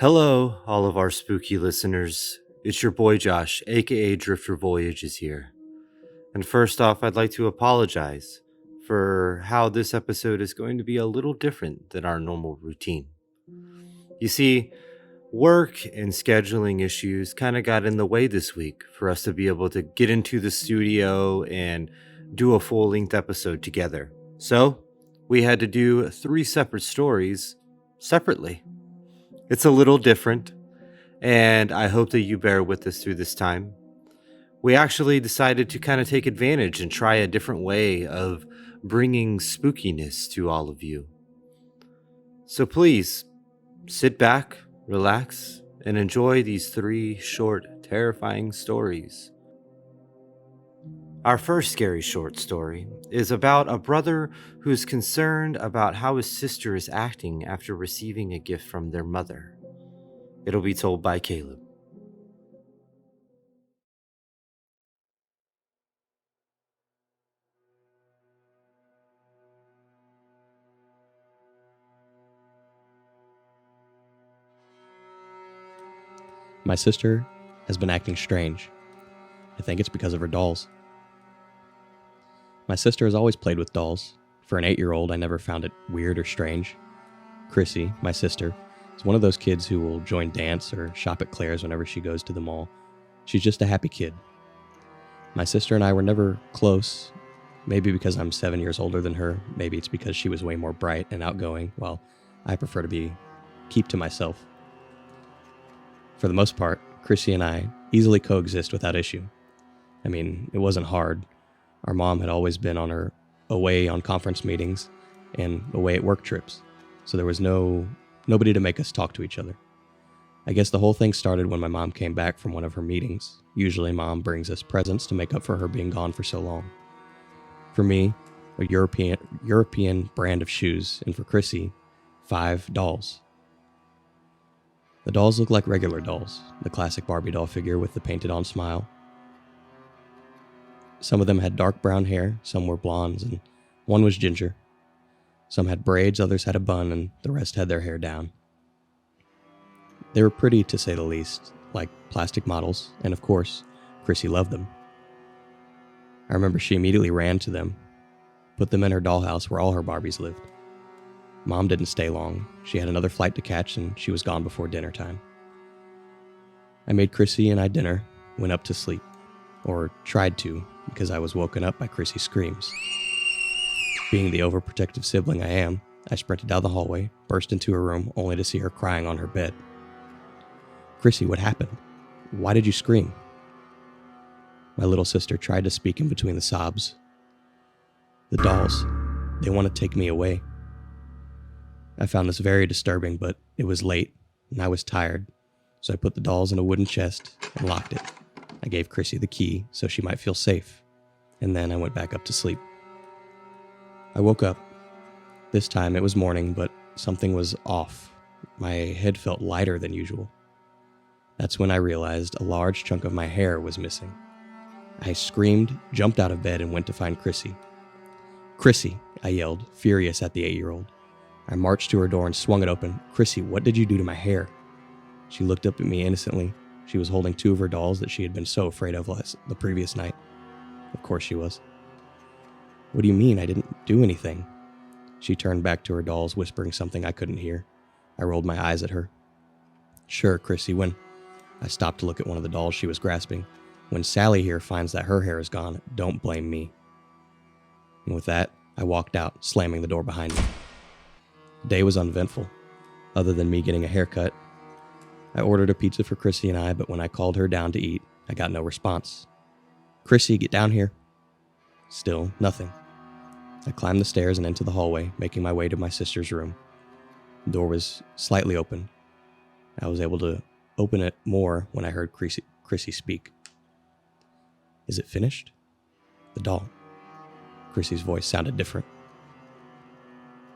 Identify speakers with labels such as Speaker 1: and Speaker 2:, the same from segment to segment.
Speaker 1: Hello, all of our spooky listeners. It's your boy Josh, aka Drifter Voyages here. And first off, I'd like to apologize for how this episode is going to be a little different than our normal routine. You see, work and scheduling issues kind of got in the way this week for us to be able to get into the studio and do a full length episode together. So, we had to do three separate stories separately. It's a little different, and I hope that you bear with us through this time. We actually decided to kind of take advantage and try a different way of bringing spookiness to all of you. So please sit back, relax, and enjoy these three short, terrifying stories. Our first scary short story is about a brother who is concerned about how his sister is acting after receiving a gift from their mother. It'll be told by Caleb.
Speaker 2: My sister has been acting strange. I think it's because of her dolls. My sister has always played with dolls. For an 8-year-old, I never found it weird or strange. Chrissy, my sister, is one of those kids who will join dance or shop at Claire's whenever she goes to the mall. She's just a happy kid. My sister and I were never close. Maybe because I'm 7 years older than her. Maybe it's because she was way more bright and outgoing, while I prefer to keep to myself. For the most part, Chrissy and I easily coexist without issue. I mean, it wasn't hard. Our mom had always been away on conference meetings and away at work trips, so there was nobody to make us talk to each other. I guess the whole thing started when my mom came back from one of her meetings. Usually mom brings us presents to make up for her being gone for so long. For me, a European brand of shoes, and for Chrissy, 5 dolls. The dolls look like regular dolls, the classic Barbie doll figure with the painted-on smile. Some of them had dark brown hair, some were blondes, and one was ginger. Some had braids, others had a bun, and the rest had their hair down. They were pretty, to say the least, like plastic models, and of course, Chrissy loved them. I remember she immediately ran to them, put them in her dollhouse where all her Barbies lived. Mom didn't stay long. She had another flight to catch, and she was gone before dinner time. I made Chrissy and I dinner, went up to sleep. Or tried to, because I was woken up by Chrissy's screams. Being the overprotective sibling I am, I sprinted down the hallway, burst into her room, only to see her crying on her bed. "Chrissy, what happened? Why did you scream?" My little sister tried to speak in between the sobs. "The dolls, they want to take me away." I found this very disturbing, but it was late, and I was tired, so I put the dolls in a wooden chest and locked it. I gave Chrissy the key so she might feel safe, and then I went back up to sleep. I woke up. This time it was morning, but something was off. My head felt lighter than usual. That's when I realized a large chunk of my hair was missing. I screamed, jumped out of bed, and went to find Chrissy. "Chrissy," I yelled, furious at the 8-year-old. I marched to her door and swung it open. "Chrissy, what did you do to my hair?" She looked up at me innocently. She was holding 2 of her dolls that she had been so afraid of the previous night. Of course she was. "What do you mean? I didn't do anything." She turned back to her dolls, whispering something I couldn't hear. I rolled my eyes at her. "Sure, Chrissy, when..." I stopped to look at one of the dolls she was grasping. "When Sally here finds that her hair is gone, don't blame me." And with that, I walked out, slamming the door behind me. The day was uneventful, other than me getting a haircut. I ordered a pizza for Chrissy and I, but when I called her down to eat, I got no response. "Chrissy, get down here." Still, nothing. I climbed the stairs and into the hallway, making my way to my sister's room. The door was slightly open. I was able to open it more when I heard Chrissy speak. "Is it finished?" The doll. Chrissy's voice sounded different.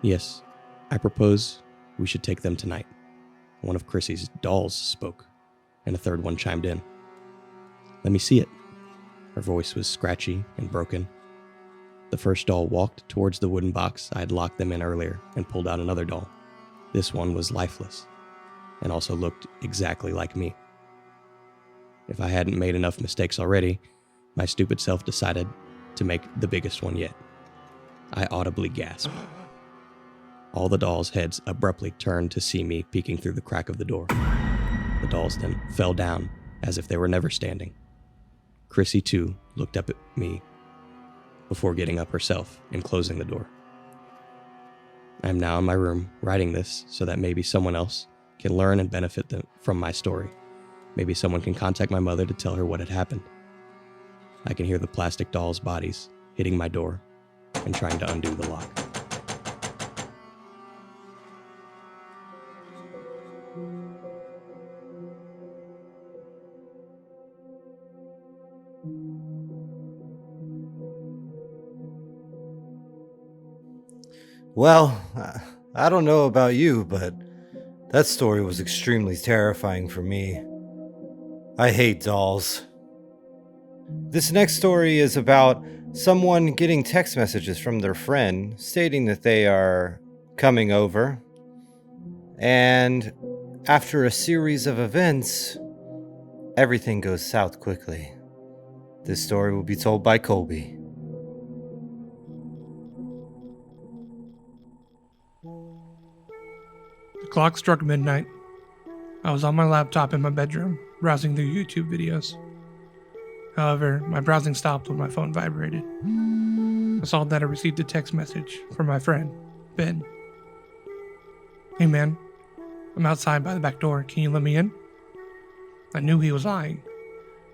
Speaker 2: "Yes, I propose we should take them tonight." One of Chrissy's dolls spoke, and a third one chimed in. "Let me see it." Her voice was scratchy and broken. The first doll walked towards the wooden box I had locked them in earlier and pulled out another doll. This one was lifeless. and also looked exactly like me. If I hadn't made enough mistakes already, my stupid self decided to make the biggest one yet. I audibly gasped. All the dolls' heads abruptly turned to see me peeking through the crack of the door. The dolls then fell down as if they were never standing. Chrissy, too, looked up at me before getting up herself and closing the door. I am now in my room writing this so that maybe someone else can learn and benefit from my story. Maybe someone can contact my mother to tell her what had happened. I can hear the plastic dolls' bodies hitting my door and trying to undo the lock.
Speaker 1: Well, I don't know about you, but that story was extremely terrifying for me. I hate dolls. This next story is about someone getting text messages from their friend stating that they are coming over, and after a series of events, everything goes south quickly. This story will be told by Kolby.
Speaker 3: The clock struck midnight. I was on my laptop in my bedroom, browsing through YouTube videos. However, my browsing stopped when my phone vibrated. I saw that I received a text message from my friend, Ben. "Hey man, I'm outside by the back door. Can you let me in?" I knew he was lying.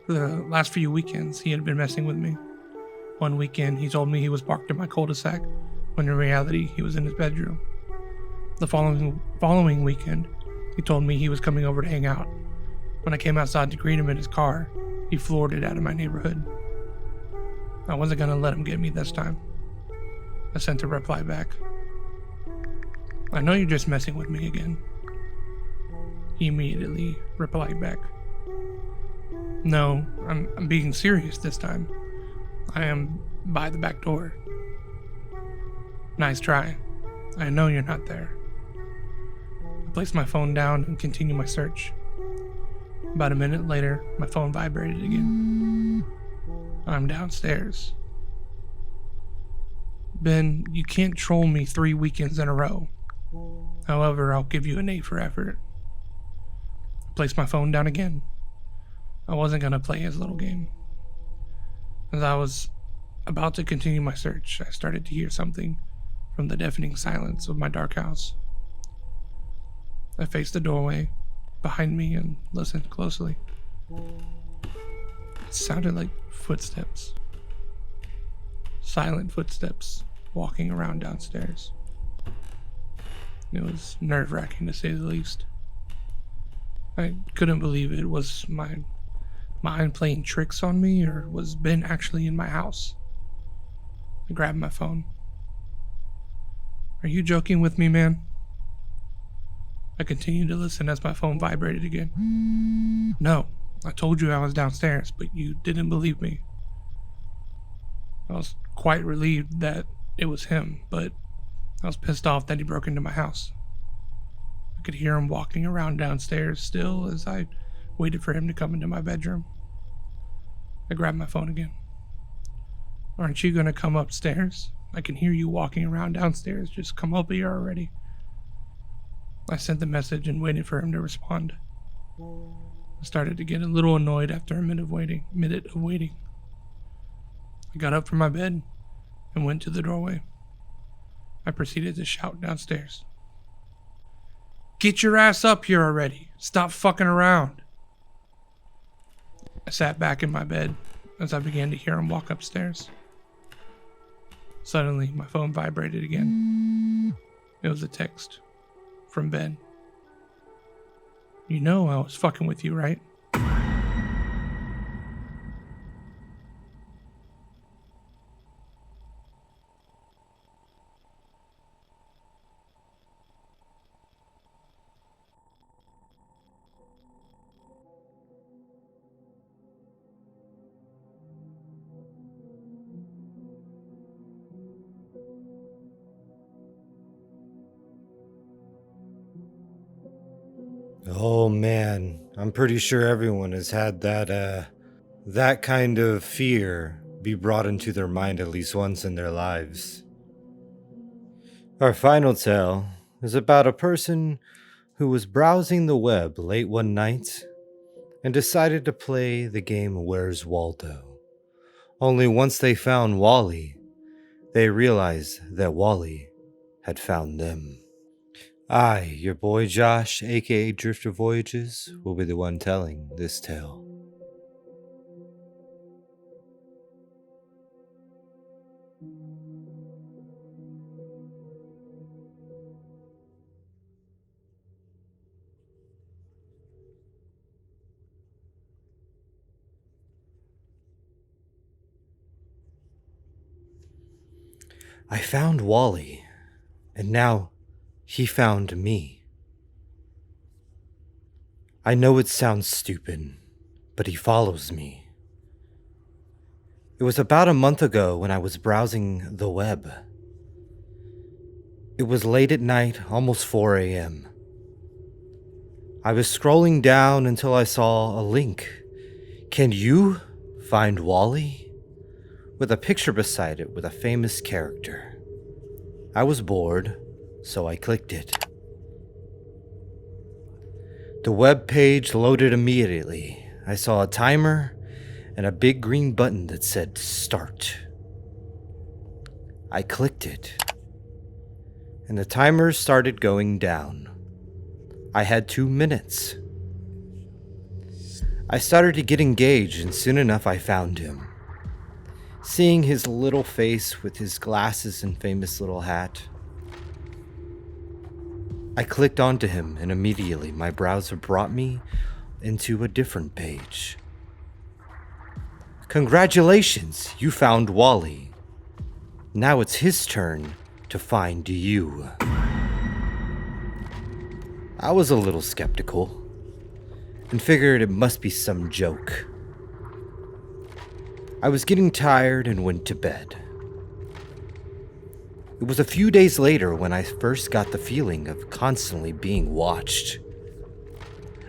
Speaker 3: For the last few weekends, he had been messing with me. One weekend, he told me he was parked in my cul-de-sac, when in reality, he was in his bedroom. The following weekend, he told me he was coming over to hang out. When I came outside to greet him in his car, he floored it out of my neighborhood. I wasn't going to let him get me this time. I sent a reply back. "I know you're just messing with me again." He immediately replied back, "No, I'm being serious this time. I am by the back door." "Nice try. I know you're not there." I placed my phone down and continued my search. About a minute later, my phone vibrated again. I'm downstairs. "Ben, you can't troll me 3 weekends in a row. However, I'll give you an A for effort." I placed my phone down again. I wasn't going to play his little game. As I was about to continue my search, I started to hear something from the deafening silence of my dark house. I faced the doorway behind me and listened closely. It sounded like footsteps. Silent footsteps walking around downstairs. It was nerve-wracking to say the least. I couldn't believe it. Was my mind playing tricks on me, or was Ben actually in my house? I grabbed my phone. "Are you joking with me, man?" I continued to listen as my phone vibrated again. "No, I told you I was downstairs, but you didn't believe me." I was quite relieved that it was him, but I was pissed off that he broke into my house. I could hear him walking around downstairs still as I waited for him to come into my bedroom. I grabbed my phone again. "Aren't you going to come upstairs? I can hear you walking around downstairs. Just come up here already." I sent the message and waited for him to respond. I started to get a little annoyed after a minute of waiting. I got up from my bed and went to the doorway. I proceeded to shout downstairs, "Get your ass up here already. Stop fucking around." I sat back in my bed as I began to hear him walk upstairs. Suddenly, my phone vibrated again. It was a text from Ben. "You know I was fucking with you, right?"
Speaker 1: Oh man, I'm pretty sure everyone has had that kind of fear be brought into their mind at least once in their lives. Our final tale is about a person who was browsing the web late one night and decided to play the game Where's Waldo. Only once they found Wally, they realized that Wally had found them. I, your boy Josh, aka Drifter Voyages, will be the one telling this tale. I found Wally, and now he found me. I know it sounds stupid, but he follows me. It was about a month ago when I was browsing the web. It was late at night, almost 4 a.m. I was scrolling down until I saw a link. Can you find Wally? With a picture beside it with a famous character. I was bored, so I clicked it. The web page loaded immediately. I saw a timer and a big green button that said Start. I clicked it, and the timer started going down. I had 2 minutes. I started to get engaged, and soon enough I found him. Seeing his little face with his glasses and famous little hat, I clicked onto him, and immediately my browser brought me into a different page. Congratulations, you found Wally. Now it's his turn to find you. I was a little skeptical and figured it must be some joke. I was getting tired and went to bed. It was a few days later when I first got the feeling of constantly being watched.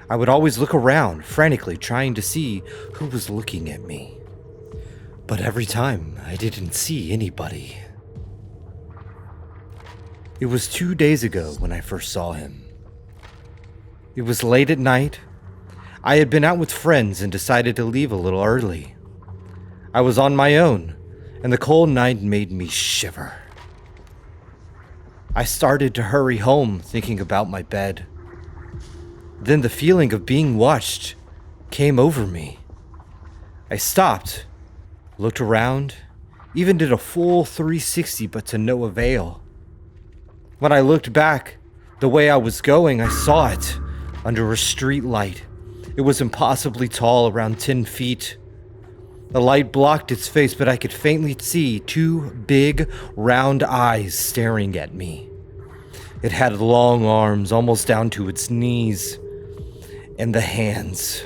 Speaker 1: I would always look around, frantically trying to see who was looking at me. But every time, I didn't see anybody. It was 2 days ago when I first saw him. It was late at night. I had been out with friends and decided to leave a little early. I was on my own, and the cold night made me shiver. I started to hurry home, thinking about my bed. Then the feeling of being watched came over me. I stopped, looked around, even did a full 360, but to no avail. When I looked back, the way I was going, I saw it under a street light. It was impossibly tall, around 10 feet. The light blocked its face, but I could faintly see 2 big, round eyes staring at me. It had long arms, almost down to its knees, and the hands,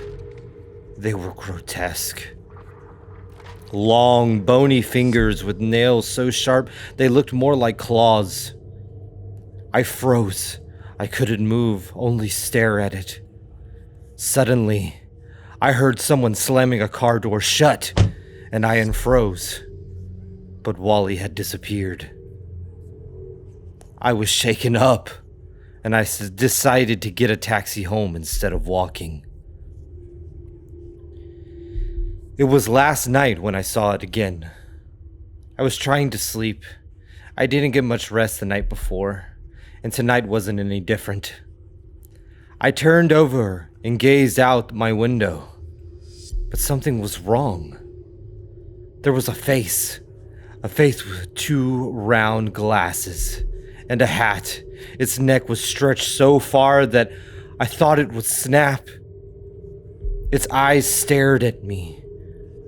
Speaker 1: they were grotesque. Long, bony fingers with nails so sharp they looked more like claws. I froze. I couldn't move, only stare at it. Suddenly, I heard someone slamming a car door shut, and I unfroze. But Wally had disappeared. I was shaken up, and I decided to get a taxi home instead of walking. It was last night when I saw it again. I was trying to sleep. I didn't get much rest the night before, and tonight wasn't any different. I turned over and gazed out my window, but something was wrong. There was a face with 2 round glasses and a hat. Its neck was stretched so far that I thought it would snap. Its eyes stared at me,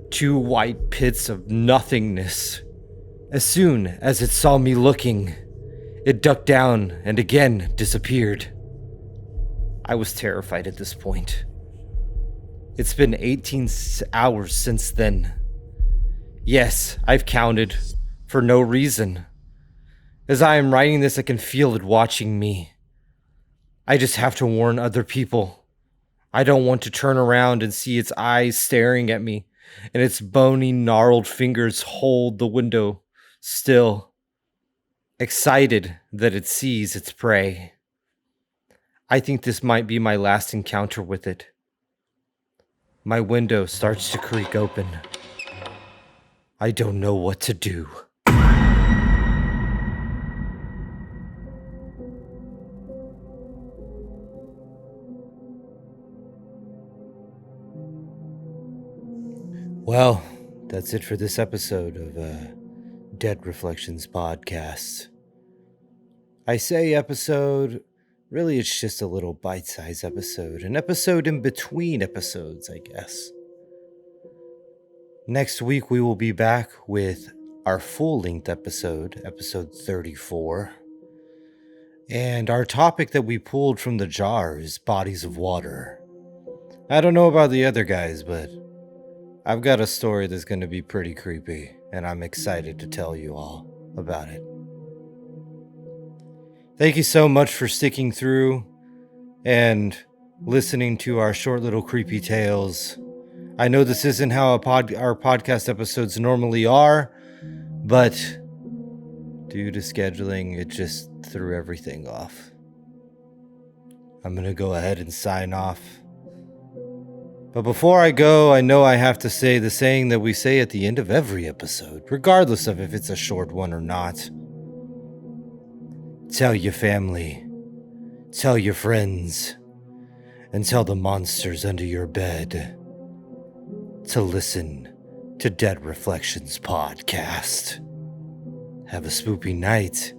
Speaker 1: 2 white pits of nothingness. As soon as it saw me looking, it ducked down and again disappeared. I was terrified at this point. It's been 18 hours since then. Yes, I've counted, for no reason. As I am writing this, I can feel it watching me. I just have to warn other people. I don't want to turn around and see its eyes staring at me, and its bony, gnarled fingers hold the window still, excited that it sees its prey. I think this might be my last encounter with it. My window starts to creak open. I don't know what to do. Well, that's it for this episode of Dead Reflections Podcast. I say episode, really it's just a little bite-sized episode. An episode in between episodes, I guess. Next week we will be back with our full-length episode, episode 34. And our topic that we pulled from the jar is bodies of water. I don't know about the other guys, but I've got a story that's going to be pretty creepy, and I'm excited to tell you all about it. Thank you so much for sticking through and listening to our short little creepy tales. I know this isn't how our podcast episodes normally are, but due to scheduling, it just threw everything off. I'm going to go ahead and sign off. But before I go, I know I have to say the saying that we say at the end of every episode, regardless of if it's a short one or not. Tell your family, tell your friends, and tell the monsters under your bed to listen to Dead Reflections Podcast. Have a spoopy night.